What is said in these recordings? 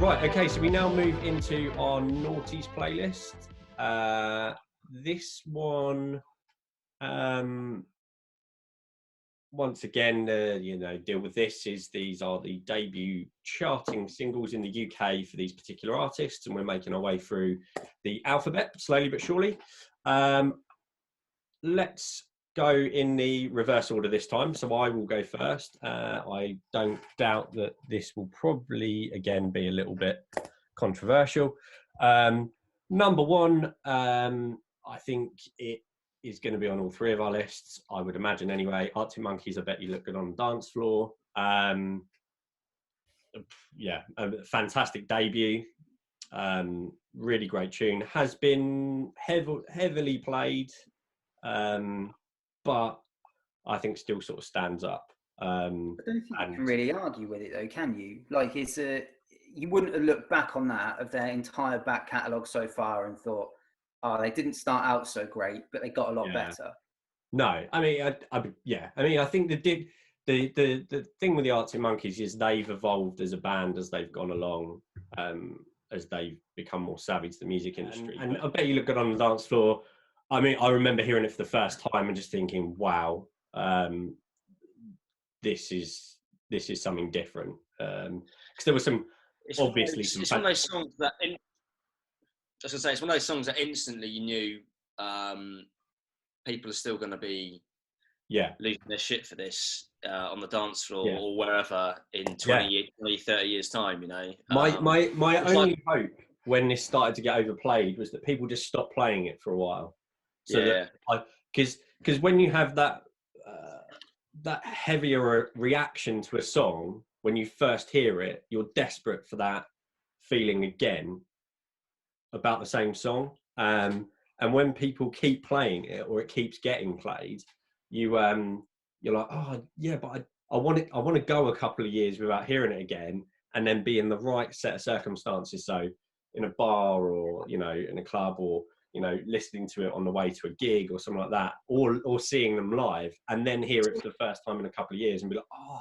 Right, okay, so we now move into our Naughties playlist. This one, once again, deal with this is these are the debut charting singles in the UK for these particular artists, and we're making our way through the alphabet slowly but surely. Let's go in the reverse order this time, so I will go first. I don't doubt that this will probably again be a little bit controversial. Number one, I think it is going to be on all three of our lists, I would imagine anyway. Arctic Monkeys, I bet you look good on the dance floor. Yeah, a fantastic debut. Really great tune. Has been heavily played, but I think still sort of stands up. I don't think you can really argue with it though, can you? Like, you wouldn't have looked back on that of their entire back catalogue so far and thought, oh, they didn't start out so great, but they got a lot better. No, I mean, I think the thing with the Arctic Monkeys is they've evolved as a band as they've gone along, as they've become more savvy to the music industry. And I bet you look good on the dance floor. I mean, I remember hearing it for the first time and just thinking, wow, this is something different. Because there was some, it's one of those songs that, just to say, it's one of those songs that instantly you knew people are still going to be losing their shit for this on the dance floor or wherever in 20, 30 years time, you know. My only hope when this started to get overplayed was that people just stopped playing it for a while. So because when you have that that heavier reaction to a song, when you first hear it, you're desperate for that feeling again about the same song. And when people keep playing it or it keeps getting played, you're like, oh yeah, but I want to go a couple of years without hearing it again, and then be in the right set of circumstances. So in a bar, or in a club, or listening to it on the way to a gig or something like that, or seeing them live, and then hear it for the first time in a couple of years and be like, oh,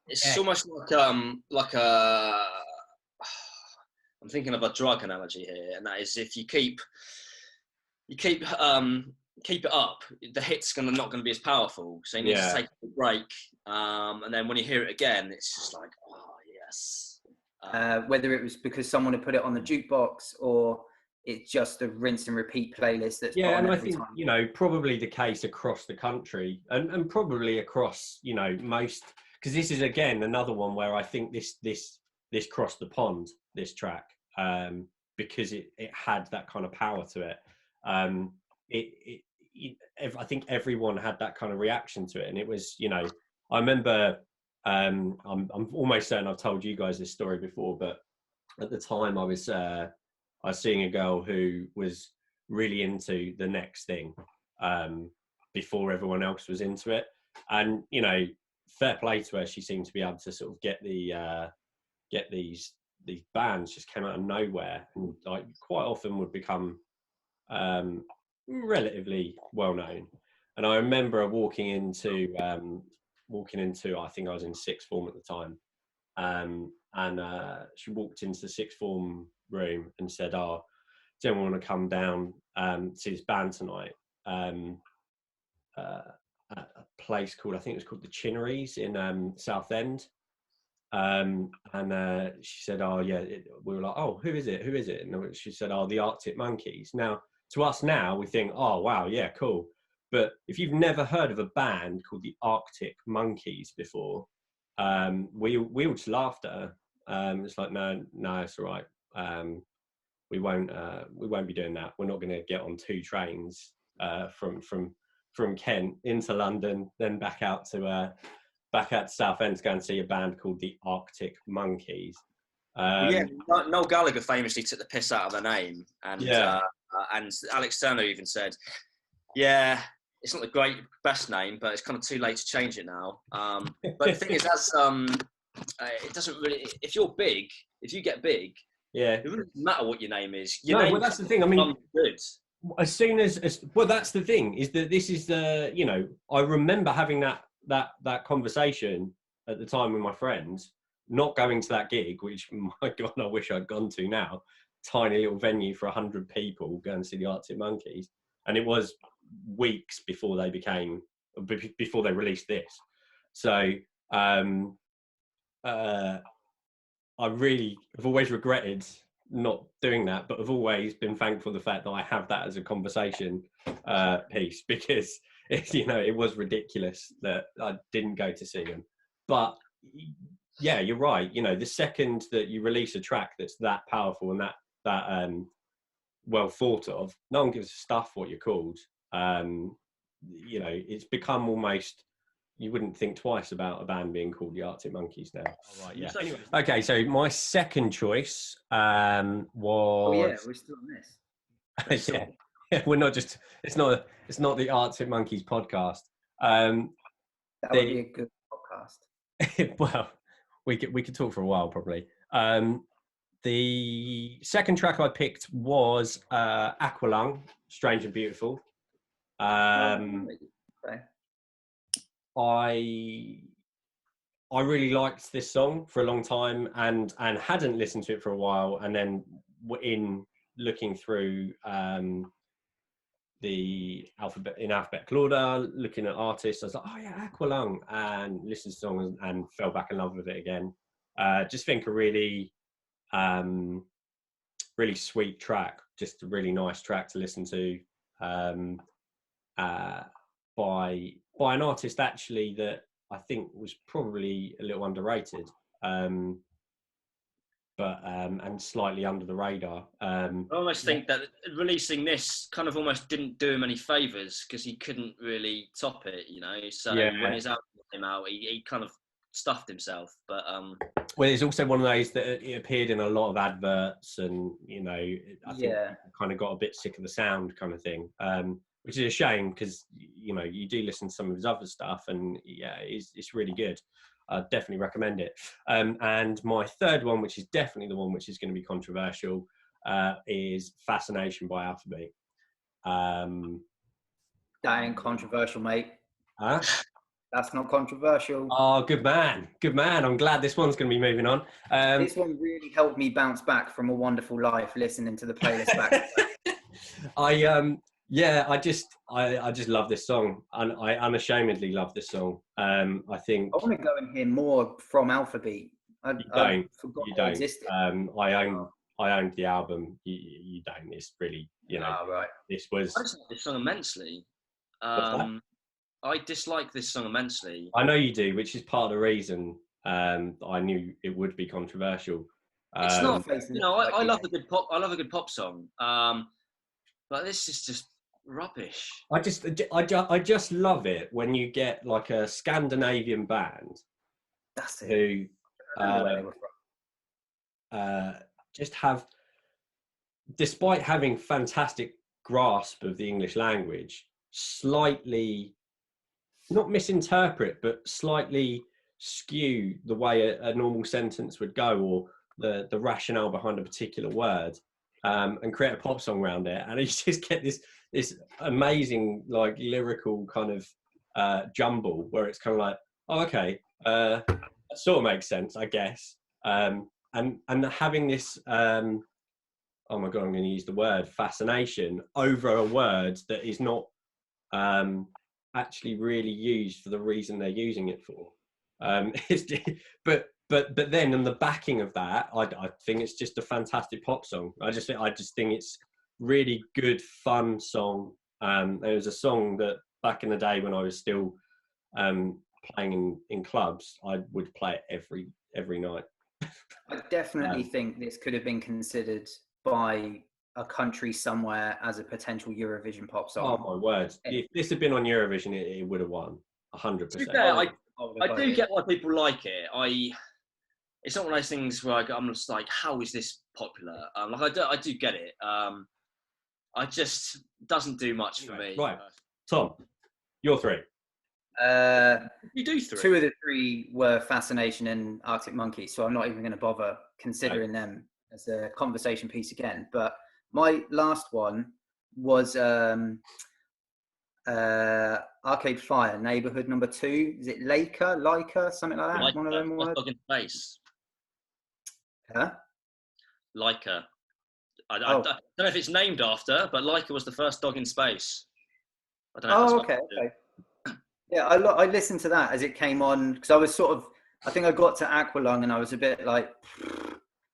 it's almost like a. I'm thinking of a drug analogy here, and that is if you keep it up, the hit's not going to be as powerful. So you need to take a break, and then when you hear it again, it's just like, oh yes. Whether it was because someone had put it on the jukebox, or it's just a rinse and repeat playlist that's and I think time. Probably the case across the country, and probably across most, because this is again another one where I think this crossed the pond, this track, because it had that kind of power to it. I think everyone had that kind of reaction to it, and it was, I remember, I'm almost certain I've told you guys this story before, but at the time I was seeing a girl who was really into the Next Thing, before everyone else was into it, and fair play to her, she seemed to be able to sort of get these bands just came out of nowhere, and like quite often would become relatively well known. And I remember walking into I think I was in sixth form at the time, and she walked into the sixth form room and said, oh, do anyone want to come down see this band tonight, at a place called, I think it was called the Chinneries in Southend. And she said, oh yeah, we were like, oh, who is it, and she said, oh, the Arctic Monkeys. Now to us now we think, oh wow, yeah, cool, but if you've never heard of a band called the Arctic Monkeys before, we all just laughed at her. It's like, no, it's all right, we won't be doing that. We're not going to get on 2 trains from Kent into London, then back out to Southend to go and see a band called the Arctic Monkeys. Noel Gallagher famously took the piss out of the name, and Alex Turner even said, yeah, it's not the best name, but it's kind of too late to change it now. But the thing is, it doesn't really, if you get big, it doesn't matter what your name is. Well, that's the thing. I mean, good. As soon as well, that's the thing, is that this is I remember having that conversation at the time with my friends, not going to that gig, which my God, I wish I'd gone to now, tiny little venue for 100 people going to see the Arctic Monkeys. And it was weeks before they released this. So I really have always regretted not doing that, but I've always been thankful for the fact that I have that as a conversation piece, because it was ridiculous that I didn't go to see them. But yeah, you're right. The second that you release a track that's that powerful and that well thought of, no one gives a stuff what you're called. It's become almost, you wouldn't think twice about a band being called the Arctic Monkeys now. Oh, right, yeah. Anyway. Okay, so my second choice was. Oh yeah, we're still on this. Yeah, we're not just. It's not the Arctic Monkeys podcast. That would be a good podcast. Well, we could talk for a while probably. The second track I picked was Aqualung, Strange and Beautiful. Okay. I really liked this song for a long time and hadn't listened to it for a while, and then in looking through the alphabetical order, looking at artists, I was like, oh yeah, Aqualung, and listened to the song and fell back in love with it again. Just think a really really sweet track, just a really nice track to listen to, by an artist actually that I think was probably a little underrated, but and slightly under the radar. I almost think that releasing this kind of almost didn't do him any favours, because he couldn't really top it, So when his album came out, he kind of stuffed himself. But well, it's also one of those that it appeared in a lot of adverts, and I think kind of got a bit sick of the sound kind of thing, which is a shame, because you do listen to some of his other stuff, and it's really good. I definitely recommend it. And my third one, which is definitely the one which is going to be controversial, is Fascination by Alphabet. That ain't controversial, mate. Huh? That's not controversial. Oh, good man. I'm glad this one's going to be moving on. This one really helped me bounce back from a wonderful life listening to the playlist back. I just love this song, and I unashamedly love this song. I think I want to go and hear more from Alphabet. I forgot it existed. I owned the album. You don't. It's really, right. This was. I dislike this song immensely. I dislike this song immensely. I know you do, which is part of the reason I knew it would be controversial. It's not. I love a good pop. I love a good pop song. But this is just rubbish. I just love it when you get like a Scandinavian band. That's it. Who just have, despite having fantastic grasp of the English language, slightly not misinterpret, but slightly skew the way a normal sentence would go, or the rationale behind a particular word, and create a pop song around it. And you just get this amazing, like, lyrical kind of jumble where it's kind of like, oh, okay, that sort of makes sense, I guess. And having this, oh my God, I'm going to use the word fascination over a word that is not actually really used for the reason they're using it for. But then in the backing of that, I think it's just a fantastic pop song. I just think it's really good, fun song. It was a song that back in the day when I was still playing in clubs, I would play it every night. I definitely think this could have been considered by a country somewhere as a potential Eurovision pop song. Oh my word! If this had been on Eurovision, it would have won 100%. I do get why people like it. It's not one of those things where I'm just like, how is this popular? I do get it. I just doesn't do much for me. Right, Tom, your three. You do three. Two of the three were Fascination and Arctic Monkeys, so I'm not even going to bother considering them as a conversation piece again. But my last one was Arcade Fire, Neighborhood Number 2. Is it Leica, something like that? One of them words. Dog in Space. Huh? Laika. I don't know if it's named after, but Laika was the first dog in space. I don't know. Okay. Yeah, I listened to that as it came on because I was I think I got to Aqualung and I was a bit like,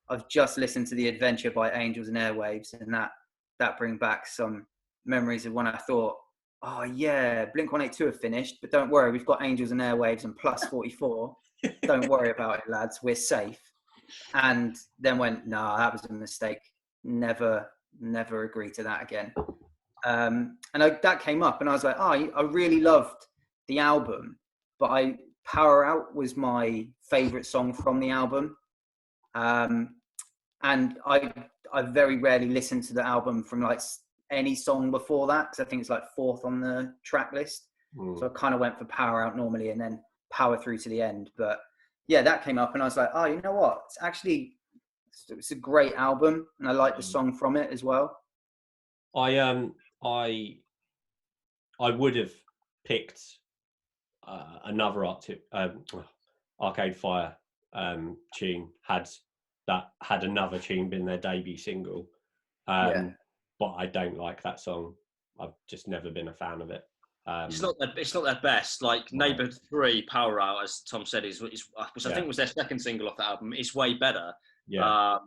I've just listened to The Adventure by Angels and Airwaves, and that bring back some memories of when I thought, oh yeah, Blink-182 have finished, but don't worry, we've got Angels and Airwaves and Plus 44. Don't worry about it, lads, we're safe. And then went, nah, that was a mistake. Never agree to that again. That came up, and I was like, oh, I really loved the album, but Power Out was my favorite song from the album. And I very rarely listened to the album from like any song before that, because I think it's like 4th on the track list. So I kind of went for Power Out normally and then power through to the end. But yeah, that came up and I was like, oh, you know what? It's a great album, and I like the song from it as well. I would have picked another Arcade Fire tune had another tune been their debut single, but I don't like that song. I've just never been a fan of it. It's not their best. Like Neighbourhood 3, Power Out, as Tom said, which I think was their second single off the album. It's way better. Yeah.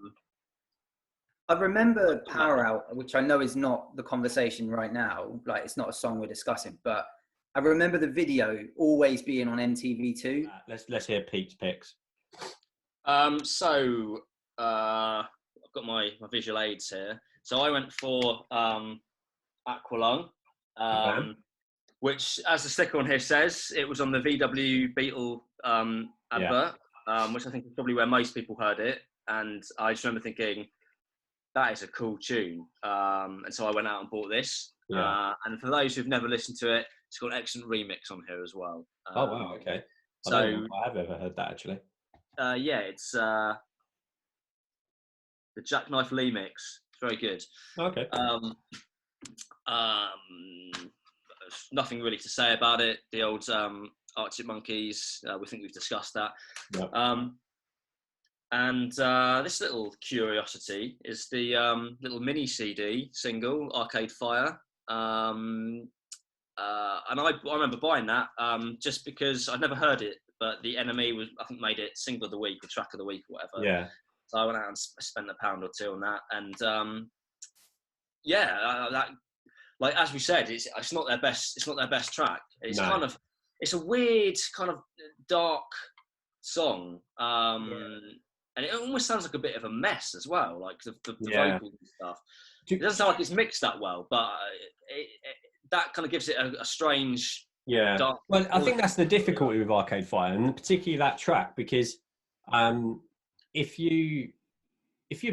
I remember Power Out, which I know is not the conversation right now. Like, it's not a song we're discussing, but I remember the video always being on MTV2. Let's hear Pete's picks. So I've got my visual aids here. So I went for Aqualung, which, as the sticker on here says, it was on the VW Beetle advert, which I think is probably where most people heard it. And I just remember thinking, that is a cool tune. And so I went out and bought this. And for those who've never listened to it, it's got an excellent remix on here as well. Oh, wow, okay. I don't know if I have ever heard that, actually. It's the Jackknife Lee mix. It's very good. Okay. Nothing really to say about it. The old Arctic Monkeys, we think we've discussed that. Yep. And this little curiosity is the little mini CD single, Arcade Fire. And I remember buying that just because I'd never heard it, but the NME I think made it single of the week or track of the week or whatever. Yeah. So I went out and spent £1 or £2 on that, and that, like as we said, it's not their best. It's not their best track. It's it's a weird kind of dark song, and it almost sounds like a bit of a mess as well, like the vocals and stuff. It doesn't sound like it's mixed that well, but that kind of gives it a strange. Yeah. Dark well, I think that's the difficulty with Arcade Fire, and particularly that track, because if you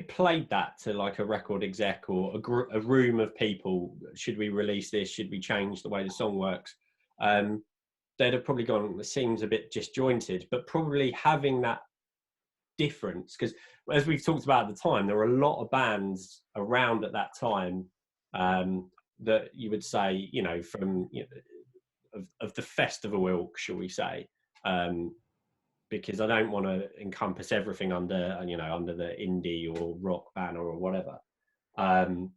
played that to like a record exec or a room of people, should we release this? Should we change the way the song works? They'd have probably gone, it seems a bit disjointed, but probably having that difference, because as we've talked about at the time, there were a lot of bands around at that time that you would say, from of the festival ilk, shall we say, because I don't want to encompass everything under the indie or rock banner or whatever. And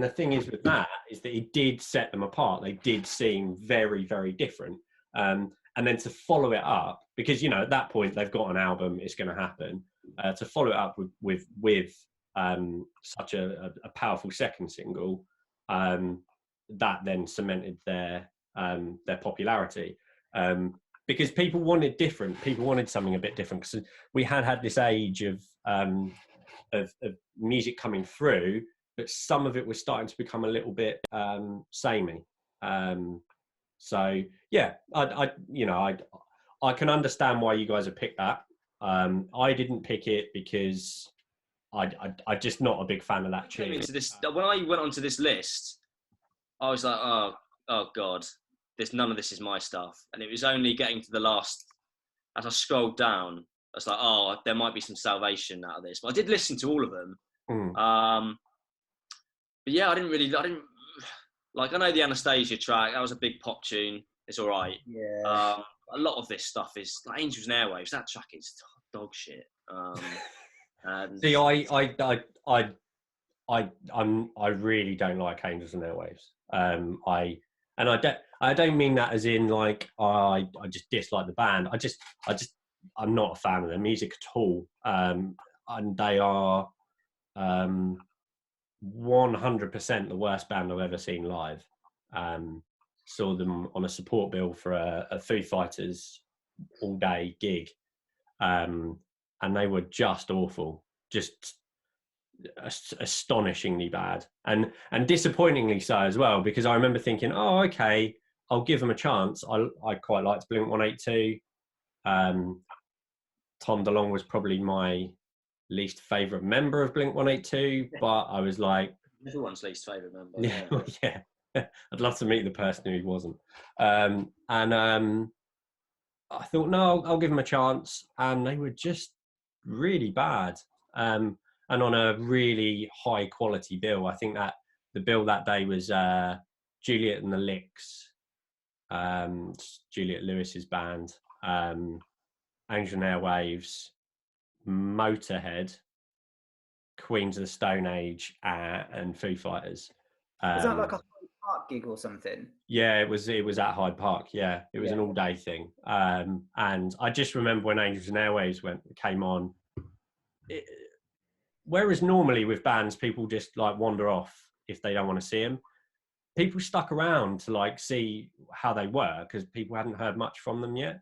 the thing is with that is that it did set them apart. They did seem very, very different. And then to follow it up, because at that point they've got an album, it's going to happen. To follow it up with such a powerful second single, that then cemented their popularity. Because people wanted different. People wanted something a bit different. Because we had this age of music coming through, but some of it was starting to become a little bit samey. So yeah, I can understand why you guys have picked that. I didn't pick it because I'm just not a big fan of that tune. When I went onto this list, I was like, oh God. None of this is my stuff, and it was only getting to the last. As I scrolled down, I was like, "Oh, there might be some salvation out of this." But I did listen to all of them. But yeah, I didn't like. I know the Anastasia track. That was a big pop tune. It's all right. Yeah. A lot of this stuff is like Angels and Airwaves. That track is dog shit. And See, I really don't like Angels and Airwaves. I don't mean that as in like I just dislike the band. I'm not a fan of their music at all. And they are 100% the worst band I've ever seen live. Saw them on a support bill for a Foo Fighters all day gig, and they were just awful, just astonishingly bad, and disappointingly so as well, because I remember thinking, oh, okay, I'll give them a chance. I quite liked Blink-182. Tom DeLonge was probably my least favourite member of Blink-182, but I was like, everyone's least favourite member. Yeah. I'd love to meet the person who he wasn't. I thought, no, I'll give them a chance, and they were just really bad. And on a really high quality bill. I think that the bill that day was Juliet and the Licks, Juliet Lewis's band, Angels and Airwaves, Motorhead, Queens of the Stone Age, and Foo Fighters. Was that like a Hyde Park gig or something? Yeah, it was at Hyde Park. Yeah, it was an all-day thing. And I just remember when Angels and Airwaves came on. Whereas normally with bands, people just like wander off if they don't want to see them. People stuck around to like see how they were because people hadn't heard much from them yet.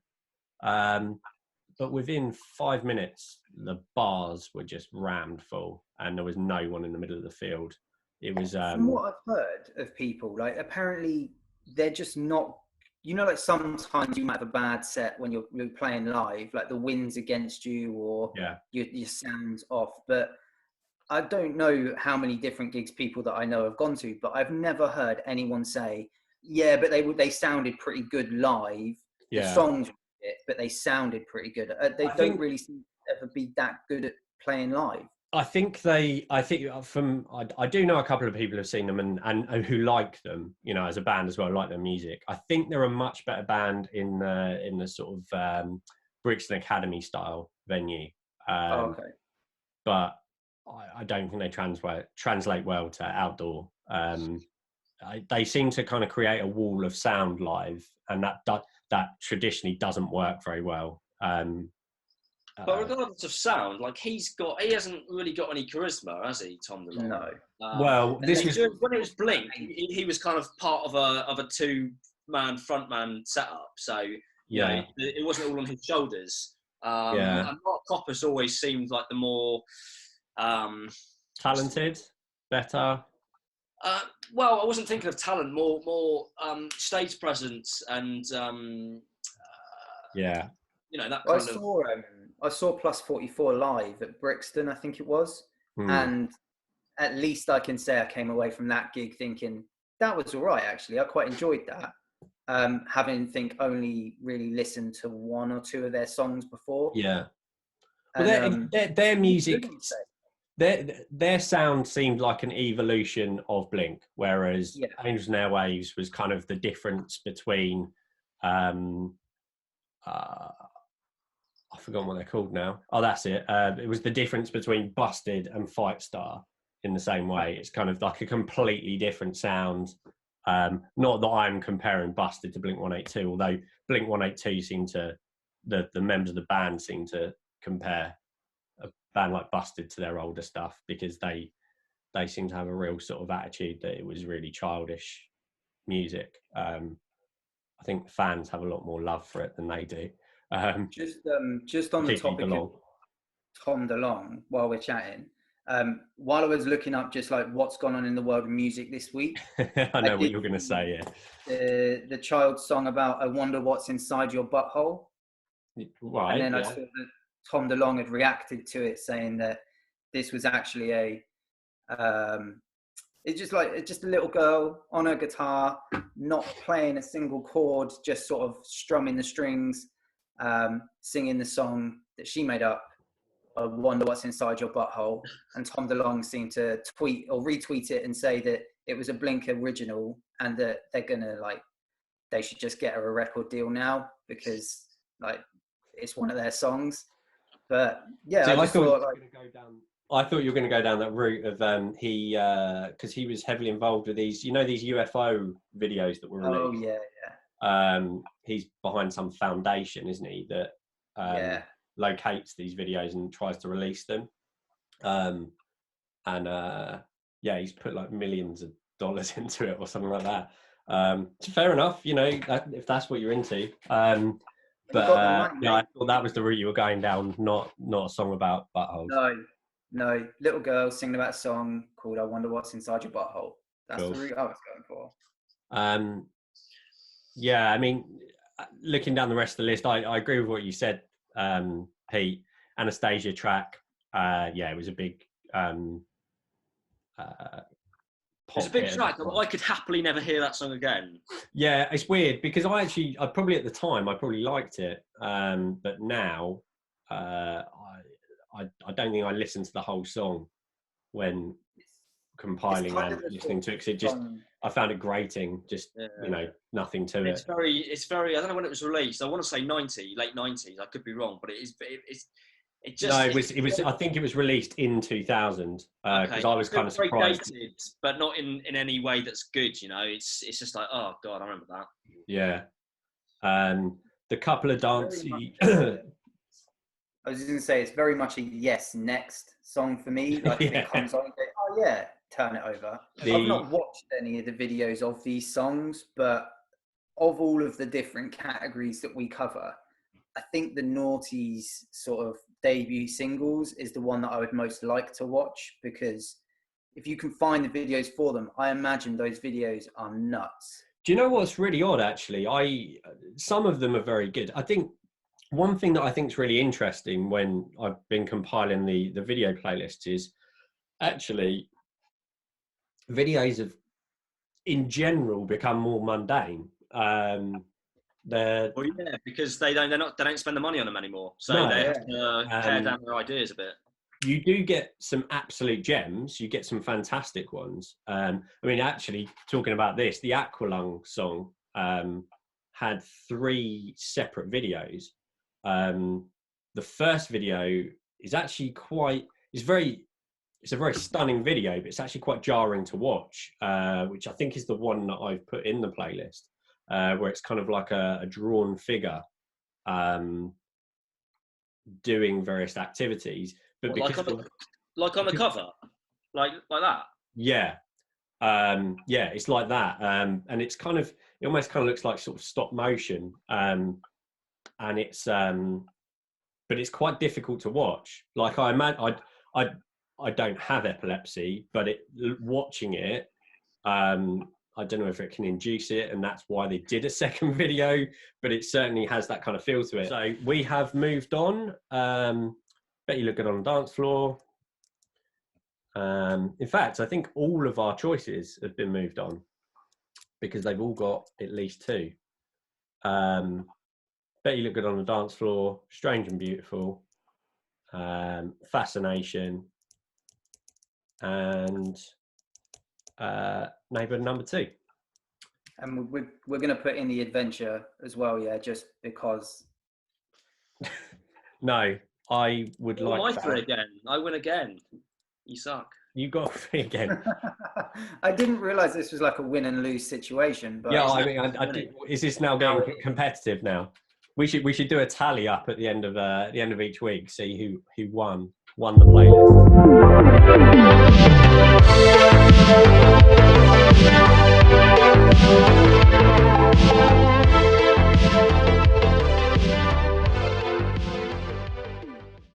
But within 5 minutes, the bars were just rammed full, and there was no one in the middle of the field. It was. From what I've heard of people, like apparently they're just not. You know, like sometimes you might have a bad set when you're playing live, like the wind's against you or your sound's off. But I don't know how many different gigs people that I know have gone to, but I've never heard anyone say, "Yeah, but they sounded pretty good live." Yeah. The songs were it, but they sounded pretty good. They don't really seem to ever be that good at playing live. I do know a couple of people who've seen them and who like them, you know, as a band as well, like their music. I think they're a much better band in the sort of Brixton Academy style venue. Okay. But I don't think they translate well to outdoor. They seem to kind of create a wall of sound live, and that traditionally doesn't work very well. But regardless of sound, like he hasn't really got any charisma, has he, Tom DeLonge? No. Well, when it was Blink, he was kind of part of a two-man frontman setup, so you know it wasn't all on his shoulders. And Mark Coppice always seemed like the more talented, better. Well, I wasn't thinking of talent, more stage presence and you know that kind of. I saw Plus 44 live at Brixton, I think it was, and at least I can say I came away from that gig thinking that was all right. Actually, I quite enjoyed that. Having only really listened to one or two of their songs before. Yeah, well, their music, their sound seemed like an evolution of Blink, whereas Angels and Airwaves was kind of the difference between. I've forgotten what they're called now. Oh, that's it. It was the difference between Busted and Fight Star in the same way. It's kind of like a completely different sound. Not that I'm comparing Busted to Blink-182, although Blink-182 seem to, the members of the band seem to compare a band like Busted to their older stuff because they seem to have a real sort of attitude that it was really childish music. I think fans have a lot more love for it than they do. Just on the topic of Tom DeLonge, while we're chatting, while I was looking up just like what's gone on in the world of music this week, I know what you're going to say. Yeah, the child song about "I Wonder What's Inside Your Butthole," right? And then I saw that Tom DeLonge had reacted to it, saying that this was actually it's just a little girl on her guitar, not playing a single chord, just sort of strumming the strings. Singing the song that she made up, "I Wonder What's Inside Your Butthole," and Tom DeLonge seemed to tweet or retweet it and say that it was a Blink original and that they're gonna they should just get her a record deal now because it's one of their songs. But yeah, See, I thought you were going to go down that route of because he was heavily involved with these UFO videos that were released. Oh yeah. He's behind some foundation, isn't he, that locates these videos and tries to release them. He's put like millions of dollars into it or something like that. Fair enough, if that's what you're into. I thought that was the route you were going down, not a song about buttholes. No, little girl singing about a song called "I Wonder What's Inside Your Butthole." That's the route I was going for. I mean, looking down the rest of the list, I agree with what you said, Pete. Anastasia track, it was a big. It's a big track. I could happily never hear that song again. Yeah, it's weird because I probably at the time I probably liked it, but now I don't think I listened to the whole song when compiling and listening to it, because I found it grating. Just nothing to it. It's very. I don't know when it was released. I want to say late 90s. I could be wrong, but it was. I think it was released in 2000 because I was kind of surprised. Dated, but not in any way that's good. It's just like, oh god, I remember that. Yeah. The couple of dancey. I was just going to say, it's very much a yes, next song for me. Like if it comes on, and go, oh yeah, turn it over. I've not watched any of the videos of these songs, but of all of the different categories that we cover, I think the Naughties sort of debut singles is the one that I would most like to watch, because if you can find the videos for them, I imagine those videos are nuts. Do you know what's really odd, actually? Some of them are very good. I think one thing that I think is really interesting when I've been compiling the video playlists is actually videos have, in general, become more mundane. Because they don't spend the money on them anymore, so they have to pare down their ideas a bit. You do get some absolute gems. You get some fantastic ones. I mean, actually, talking about this, the Aqualung song had 3 separate videos. The first video is actually it's a very stunning video, but it's actually quite jarring to watch, which I think is the one that I've put in the playlist, where it's kind of like a drawn figure doing various activities, but like on the cover, like that. Yeah, it's like that, and it's it almost looks like sort of stop motion, and it's but it's quite difficult to watch. Like I imagine, I don't have epilepsy, but watching it, I don't know if it can induce it, and that's why they did a second video, but it certainly has that kind of feel to it. So we have moved on. Bet You Look Good on the Dance Floor. In fact, I think all of our choices have been moved on because they've all got at least 2. Bet You Look Good on the Dance Floor, Strange and Beautiful, Fascination, and Neighbourhood Number 2. And we're going to put in the Adventure as well, just because. No, I would like that. Again. I win again. You suck. You got 3 again. I didn't realise this was like a win and lose situation. But I mean, is this now getting competitive now? We should do a tally up at the end of each week, see who won the playlist.